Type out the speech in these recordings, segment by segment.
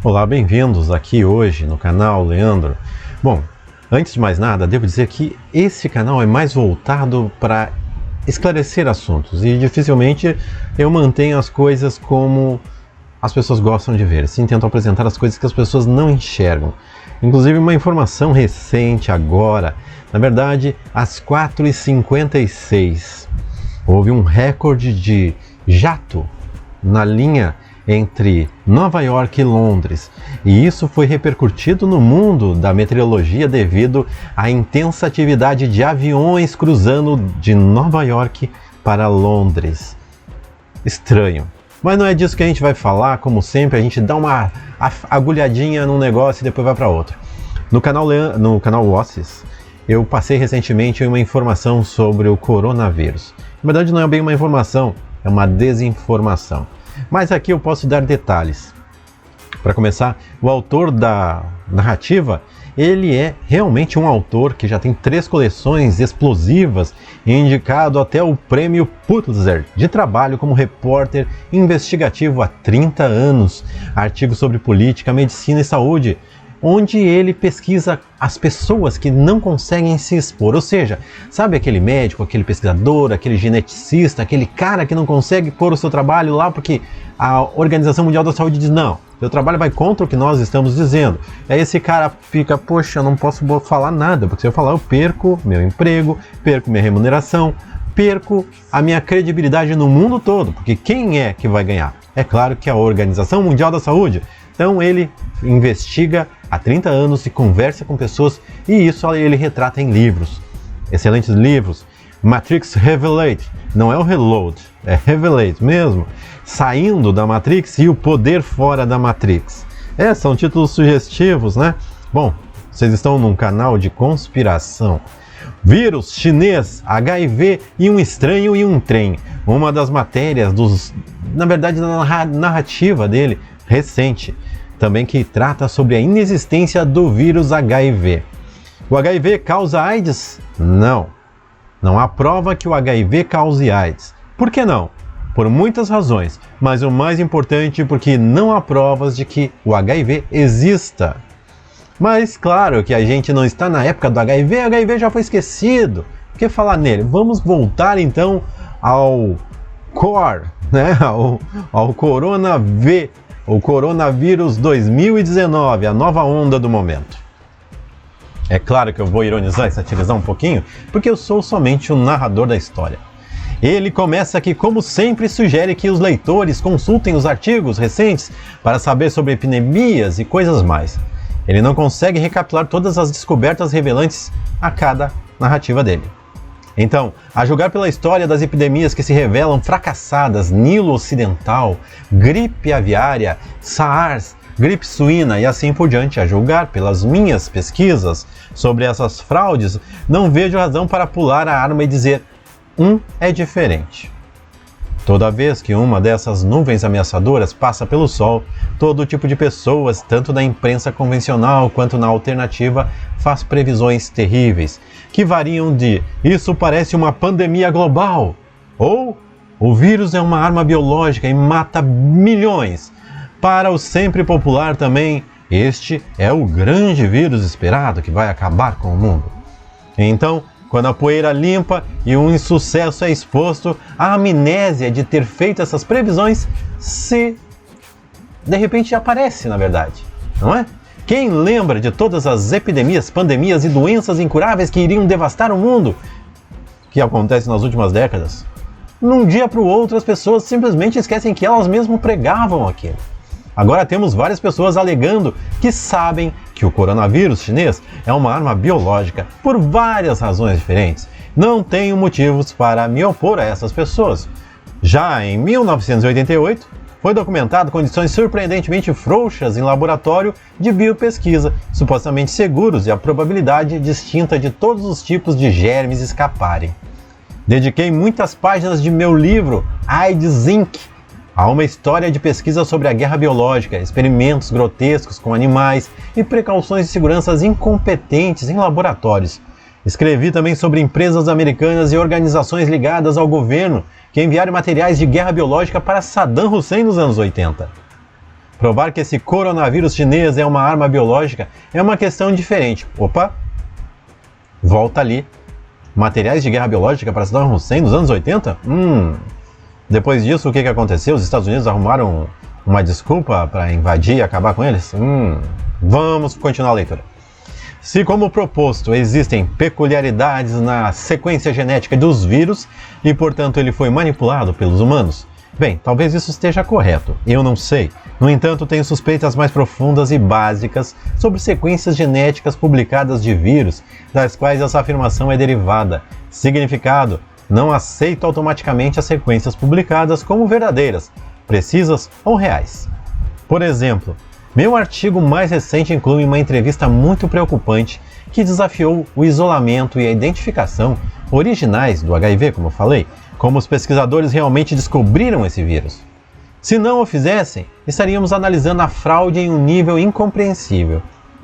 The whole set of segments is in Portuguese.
Olá, bem-vindos aqui hoje no canal Leandro. Bom, antes de mais nada, devo dizer que esse canal é mais voltado para esclarecer assuntos e dificilmente eu mantenho as coisas como as pessoas gostam de ver. Sim, tento apresentar as coisas que as pessoas não enxergam. Inclusive uma informação recente agora, na verdade às 4h56, houve um recorde de jato na linha entre Nova York e Londres, e isso foi repercutido no mundo da meteorologia devido à intensa atividade de aviões cruzando de Nova York para Londres. Estranho, mas não é disso que a gente vai falar. Como sempre, a gente dá uma agulhadinha num negócio e depois vai para outro. No canal Ossis, eu passei recentemente uma informação sobre o coronavírus. Na verdade não é bem uma informação, é uma desinformação. Mas aqui eu posso dar detalhes. Para começar, o autor da narrativa, ele é realmente um autor que já tem 3 coleções explosivas e indicado até o prêmio Pulitzer de trabalho como repórter investigativo há 30 anos, artigos sobre política, medicina e saúde, onde ele pesquisa as pessoas que não conseguem se expor. Ou seja, sabe aquele médico, aquele pesquisador, aquele geneticista, aquele cara que não consegue pôr o seu trabalho lá porque a Organização Mundial da Saúde diz não, seu trabalho vai contra o que nós estamos dizendo. E aí esse cara fica, poxa, eu não posso falar nada, porque se eu falar eu perco meu emprego, perco minha remuneração, perco a minha credibilidade no mundo todo, porque quem é que vai ganhar? É claro que a Organização Mundial da Saúde. Então ele investiga há 30 anos e conversa com pessoas, e isso ele retrata em livros, excelentes livros. Matrix Revelate, não é o Reload, é Revelate mesmo, saindo da Matrix e o poder fora da Matrix. São títulos sugestivos, né? Bom, vocês estão num canal de conspiração. Vírus chinês, HIV e um estranho e um trem. Uma das matérias na verdade da narrativa dele recente, também que trata sobre a inexistência do vírus HIV. O HIV causa AIDS? Não. Não há prova que o HIV cause AIDS. Por que não? Por muitas razões, mas o mais importante porque não há provas de que o HIV exista. Mas claro que a gente não está na época do HIV, o HIV já foi esquecido. Por que falar nele? Vamos voltar então ao core, né? ao coronavírus 2019, a nova onda do momento. É claro que eu vou ironizar e satirizar um pouquinho, porque eu sou somente o narrador da história. Ele começa aqui, como sempre, sugere que os leitores consultem os artigos recentes para saber sobre epidemias e coisas mais. Ele não consegue recapitular todas as descobertas revelantes a cada narrativa dele. Então, a julgar pela história das epidemias que se revelam fracassadas, Nilo Ocidental, gripe aviária, SARS, gripe suína e assim por diante, a julgar pelas minhas pesquisas sobre essas fraudes, não vejo razão para pular a arma e dizer é diferente. Toda vez que uma dessas nuvens ameaçadoras passa pelo sol, todo tipo de pessoas, tanto na imprensa convencional quanto na alternativa, faz previsões terríveis, que variam de "isso parece uma pandemia global" ou "o vírus é uma arma biológica e mata milhões", para o sempre popular também "este é o grande vírus esperado que vai acabar com o mundo". Então, quando a poeira limpa e um insucesso é exposto, a amnésia de ter feito essas previsões de repente aparece, na verdade, não é? Quem lembra de todas as epidemias, pandemias e doenças incuráveis que iriam devastar o mundo, que acontecem nas últimas décadas? Num dia para o outro, as pessoas simplesmente esquecem que elas mesmas pregavam aquilo. Agora temos várias pessoas alegando que sabem que o coronavírus chinês é uma arma biológica por várias razões diferentes. Não tenho motivos para me opor a essas pessoas. Já em 1988, foi documentado condições surpreendentemente frouxas em laboratório de biopesquisa, supostamente seguros e a probabilidade distinta de todos os tipos de germes escaparem. Dediquei muitas páginas de meu livro AIDS Inc. a uma história de pesquisa sobre a guerra biológica, experimentos grotescos com animais e precauções de segurança incompetentes em laboratórios. Escrevi também sobre empresas americanas e organizações ligadas ao governo que enviaram materiais de guerra biológica para Saddam Hussein nos anos 80. Provar que esse coronavírus chinês é uma arma biológica é uma questão diferente. Opa! Volta ali. Materiais de guerra biológica para Saddam Hussein nos anos 80? Depois disso, o que aconteceu? Os Estados Unidos arrumaram uma desculpa para invadir e acabar com eles? Vamos continuar a leitura. Se, como proposto, existem peculiaridades na sequência genética dos vírus e, portanto, ele foi manipulado pelos humanos, bem, talvez isso esteja correto, eu não sei. No entanto, tenho suspeitas mais profundas e básicas sobre sequências genéticas publicadas de vírus, das quais essa afirmação é derivada. Significado: não aceito automaticamente as sequências publicadas como verdadeiras, precisas ou reais. Por exemplo, meu artigo mais recente inclui uma entrevista muito preocupante que desafiou o isolamento e a identificação originais do HIV, como eu falei, como os pesquisadores realmente descobriram esse vírus. Se não o fizessem, estaríamos analisando a fraude em um nível incompreensível.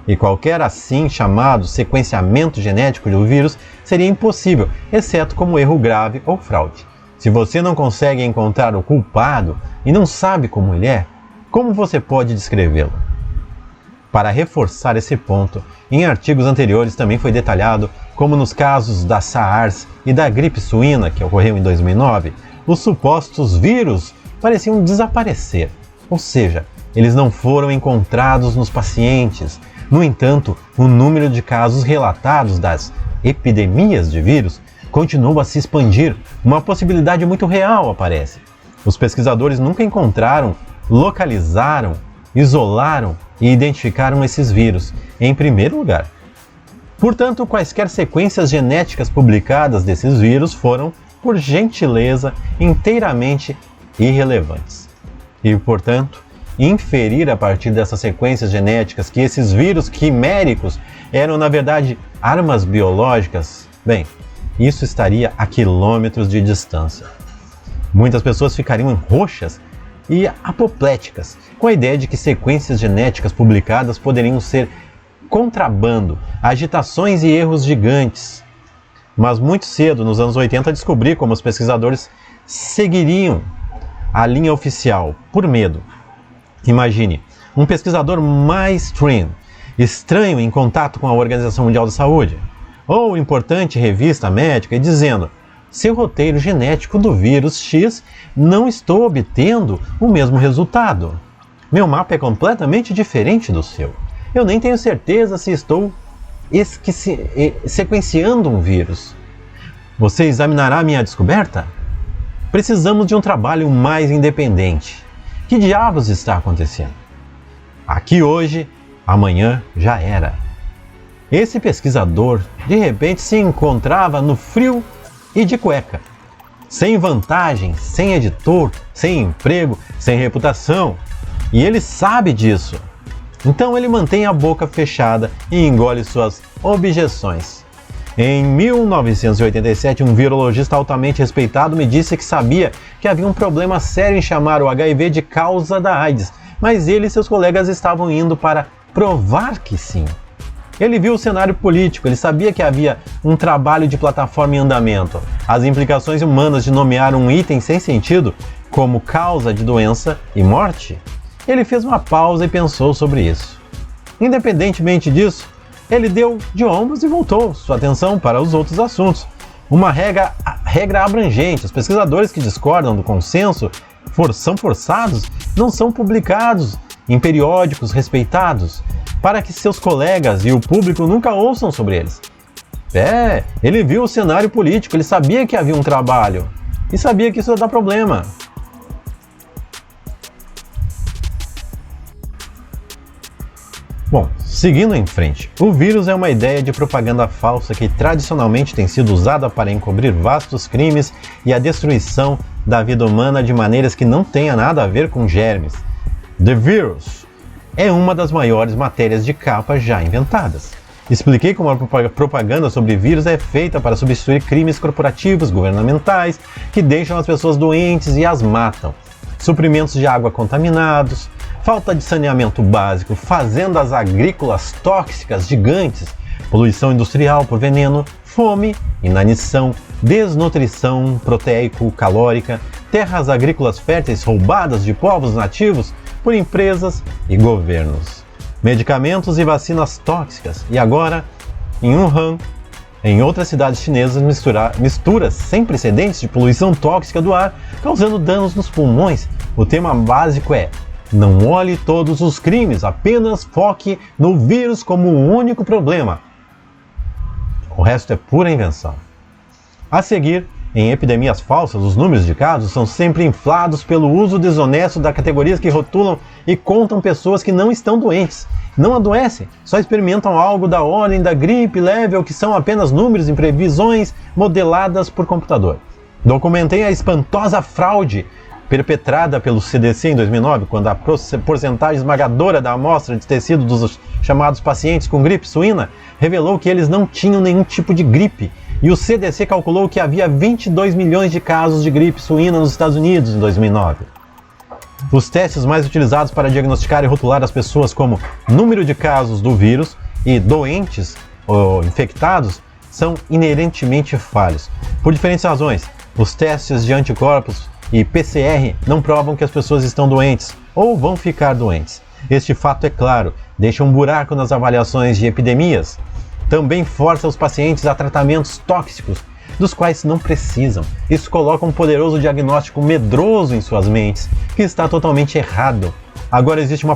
E qualquer assim chamado sequenciamento genético do vírus seria impossível, exceto como erro grave ou fraude. Se você não consegue encontrar o culpado e não sabe como ele é, como você pode descrevê-lo? Para reforçar esse ponto, em artigos anteriores também foi detalhado como nos casos da SARS e da gripe suína, que ocorreu em 2009, os supostos vírus pareciam desaparecer, ou seja, eles não foram encontrados nos pacientes. No entanto, o número de casos relatados das epidemias de vírus continua a se expandir. Uma possibilidade muito real aparece. Os pesquisadores nunca encontraram, localizaram, isolaram e identificaram esses vírus, em primeiro lugar. Portanto, quaisquer sequências genéticas publicadas desses vírus foram, por gentileza, inteiramente irrelevantes. E, portanto, inferir a partir dessas sequências genéticas que esses vírus quiméricos eram, na verdade, armas biológicas, bem, isso estaria a quilômetros de distância. Muitas pessoas ficariam roxas e apopléticas com a ideia de que sequências genéticas publicadas poderiam ser contrabando, agitações e erros gigantes. Mas muito cedo, nos anos 80, descobri como os pesquisadores seguiriam a linha oficial por medo. Imagine, um pesquisador mainstream, estranho em contato com a Organização Mundial da Saúde, ou importante revista médica, e dizendo: seu roteiro genético do vírus X não estou obtendo o mesmo resultado. Meu mapa é completamente diferente do seu. Eu nem tenho certeza se estou sequenciando um vírus. Você examinará minha descoberta? Precisamos de um trabalho mais independente. Que diabos está acontecendo? Aqui hoje, amanhã já era. Esse pesquisador, de repente, se encontrava no frio e de cueca. Sem vantagem, sem editor, sem emprego, sem reputação. E ele sabe disso. Então ele mantém a boca fechada e engole suas objeções. Em 1987, um virologista altamente respeitado me disse que sabia que havia um problema sério em chamar o HIV de causa da AIDS, mas ele e seus colegas estavam indo para provar que sim. Ele viu o cenário político, ele sabia que havia um trabalho de plataforma em andamento. As implicações humanas de nomear um item sem sentido como causa de doença e morte. Ele fez uma pausa e pensou sobre isso. Independentemente disso, ele deu de ombros e voltou sua atenção para os outros assuntos. Uma regra abrangente. Os pesquisadores que discordam do consenso são forçados, não são publicados em periódicos respeitados, para que seus colegas e o público nunca ouçam sobre eles. Ele viu o cenário político, ele sabia que havia um trabalho e sabia que isso ia dar problema. Bom, seguindo em frente, o vírus é uma ideia de propaganda falsa que tradicionalmente tem sido usada para encobrir vastos crimes e a destruição da vida humana de maneiras que não tenha nada a ver com germes. The Virus é uma das maiores matérias de capa já inventadas. Expliquei como a propaganda sobre vírus é feita para substituir crimes corporativos, governamentais, que deixam as pessoas doentes e as matam. Suprimentos de água contaminados, falta de saneamento básico, fazendas agrícolas tóxicas gigantes, poluição industrial por veneno, fome, inanição, desnutrição proteico-calórica, terras agrícolas férteis roubadas de povos nativos, por empresas e governos. Medicamentos e vacinas tóxicas. E agora, em Wuhan, em outras cidades chinesas, misturas sem precedentes de poluição tóxica do ar, causando danos nos pulmões. O tema básico é: não olhe todos os crimes, apenas foque no vírus como o único problema. O resto é pura invenção. A seguir, em epidemias falsas, os números de casos são sempre inflados pelo uso desonesto de categorias que rotulam e contam pessoas que não estão doentes. Não adoecem, só experimentam algo da ordem da gripe leve ou que são apenas números em previsões modeladas por computador. Documentei a espantosa fraude perpetrada pelo CDC em 2009, quando a porcentagem esmagadora da amostra de tecido dos chamados pacientes com gripe suína revelou que eles não tinham nenhum tipo de gripe. E o CDC calculou que havia 22 milhões de casos de gripe suína nos Estados Unidos em 2009. Os testes mais utilizados para diagnosticar e rotular as pessoas como número de casos do vírus e doentes ou infectados são inerentemente falhos. Por diferentes razões, os testes de anticorpos e PCR não provam que as pessoas estão doentes ou vão ficar doentes. Este fato, é claro, deixa um buraco nas avaliações de epidemias. Também força os pacientes a tratamentos tóxicos, dos quais não precisam. Isso coloca um poderoso diagnóstico medroso em suas mentes, que está totalmente errado. Agora existe uma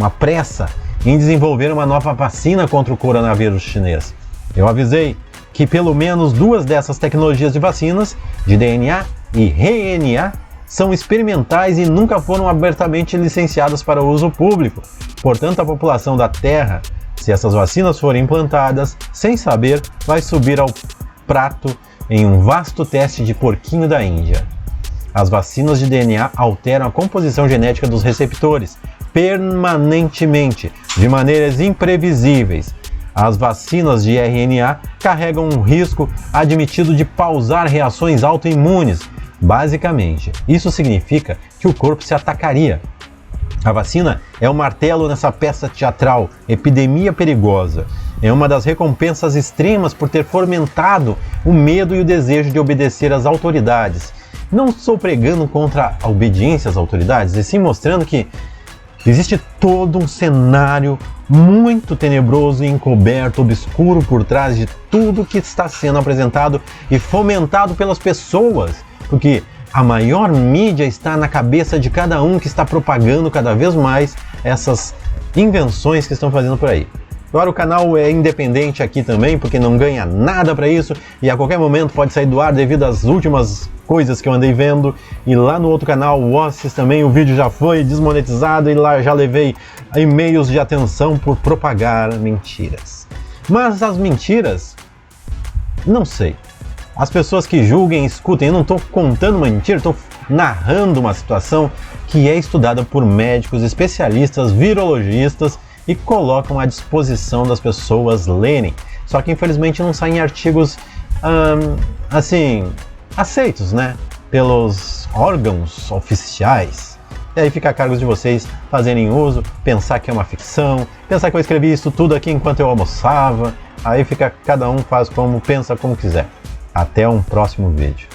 pressa em desenvolver uma nova vacina contra o coronavírus chinês. Eu avisei que pelo menos 2 dessas tecnologias de vacinas, de DNA e RNA, são experimentais e nunca foram abertamente licenciadas para uso público. Portanto, a população da Terra, se essas vacinas forem implantadas, sem saber, vai subir ao prato em um vasto teste de porquinho da Índia. As vacinas de DNA alteram a composição genética dos receptores permanentemente, de maneiras imprevisíveis. As vacinas de RNA carregam um risco admitido de pausar reações autoimunes. Basicamente, isso significa que o corpo se atacaria. A vacina é o martelo nessa peça teatral, epidemia perigosa. É uma das recompensas extremas por ter fomentado o medo e o desejo de obedecer às autoridades. Não estou pregando contra a obediência às autoridades, e sim mostrando que existe todo um cenário muito tenebroso e encoberto, obscuro por trás de tudo que está sendo apresentado e fomentado pelas pessoas, porque a maior mídia está na cabeça de cada um que está propagando cada vez mais essas invenções que estão fazendo por aí. Agora o canal é independente aqui também, porque não ganha nada para isso e a qualquer momento pode sair do ar devido às últimas coisas que eu andei vendo. E lá no outro canal, o Ossis, também o vídeo já foi desmonetizado e lá já levei e-mails de atenção por propagar mentiras. Mas as mentiras, não sei. As pessoas que julguem, escutem, eu não estou contando uma mentira, estou narrando uma situação que é estudada por médicos, especialistas, virologistas e colocam à disposição das pessoas lerem. Só que infelizmente não saem artigos, assim, aceitos, né, pelos órgãos oficiais. E aí fica a cargo de vocês fazerem uso, pensar que é uma ficção, pensar que eu escrevi isso tudo aqui enquanto eu almoçava. Aí fica, cada um faz como pensa, como quiser. Até um próximo vídeo.